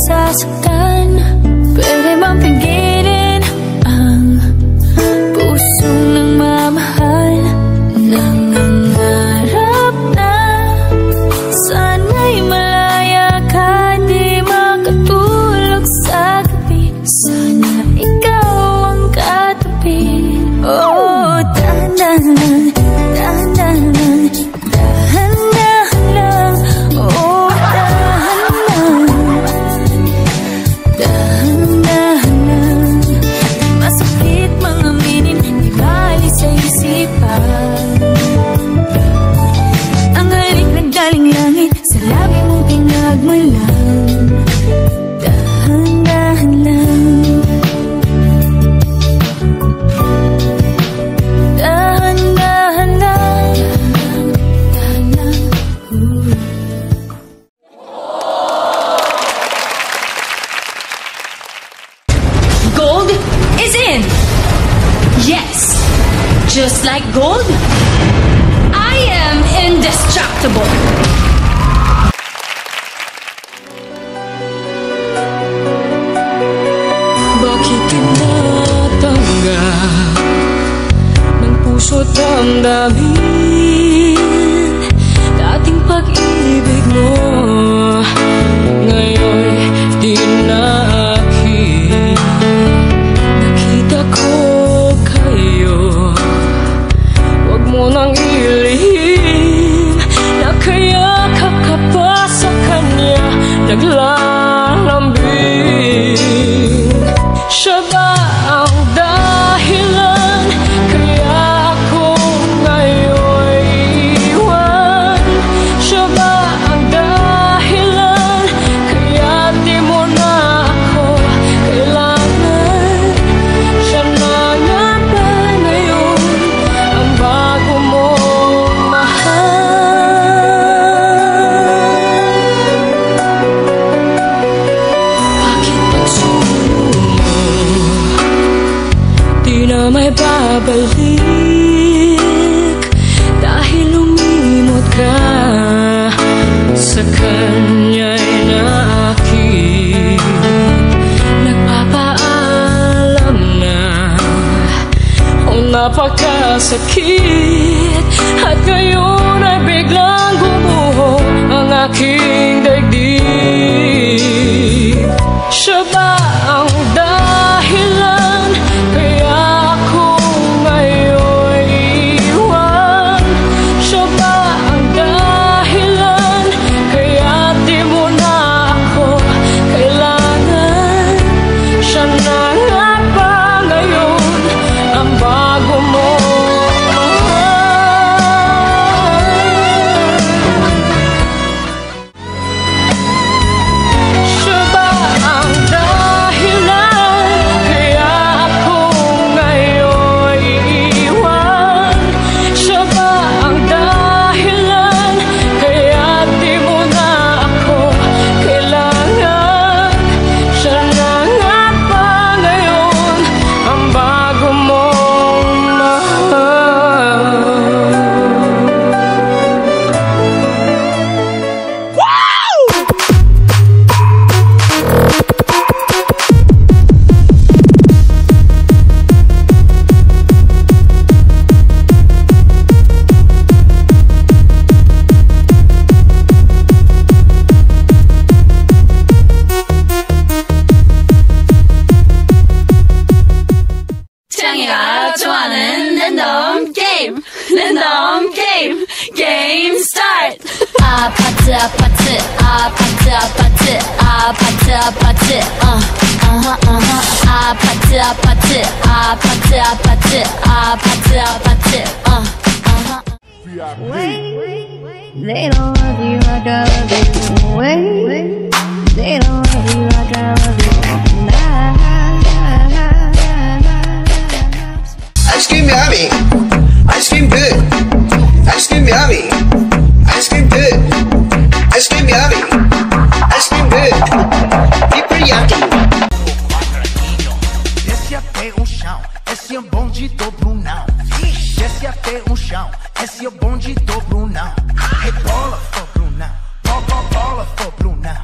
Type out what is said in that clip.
nasasaktan. Pwede bang pigilin ang pusong nagmamahal? Nangangarap na sana'y malaya ka, di makatulog sa gabi. Sana ikaw ang katabi. Oh, dahan-dahan lang, dahan-dahan lang, dahan-dahan lang. Oh, dahan-dahan, dahan-dahan lang. Masakit mang aminin, di bali sa isipan. Ang halik na galing langit, sa labi mong pinagmalang. Dahan-dahan lang, dahan-dahan lang, dahan lang. Gold is in! Yes! Just like gold, I am indestructible! Bakit tinatanggap ng puso't damdamin dating pag-ibig mo? Ngayon di na akin. Nakita ko kayo, huwag mo nang ilihim. Nakayakap ka pa sa kanya, naglalambing. Siya ba ang dahilan kaya ako ngayon iwan? Siya ba ang dahilan kaya di mo na ako kailangan? Siya na nga ba ngayon ang bago mong mahal? Bakit pagsulo mo di na may babalik? Dahil lumimot ka sa kanya'y naakit. Nagpapaalam na kung napakasakit, at ngayon ay biglang gumuho ang aking daigdig. Siya ba ang dahilan kaya ako ngayon iwan? Siya ba ang dahilan kaya di mo na ako kailangan? Siya na nga ba ngayon ang bago mo mahal? Siya ba ang dahilan kaya ako ngayon iiwan? Siya ba ang dahilan kaya di mo na ako kailangan? Siya na nga ba ngayon ang bago mong mahal? 창이가 좋아하는 랜덤 게임! 랜덤 게임! 게임 스타트! 아파트 아파트 아파트 아파트 아파트 아파트 아파트 아파트 아파트 아파트 아파트 아파트 They don't love you like I love you. Wait, they don't love you like I love you. Ice cream yummy. Ice cream good. Ice cream yummy. Ice cream good. Ice cream yummy. Ice cream good. Super yummy. Desce até o chão, esse é o bonde do Brunão. Desce até o chão, esse é o bonde do Brunão. Rebola for Brunão, bola for Brunão.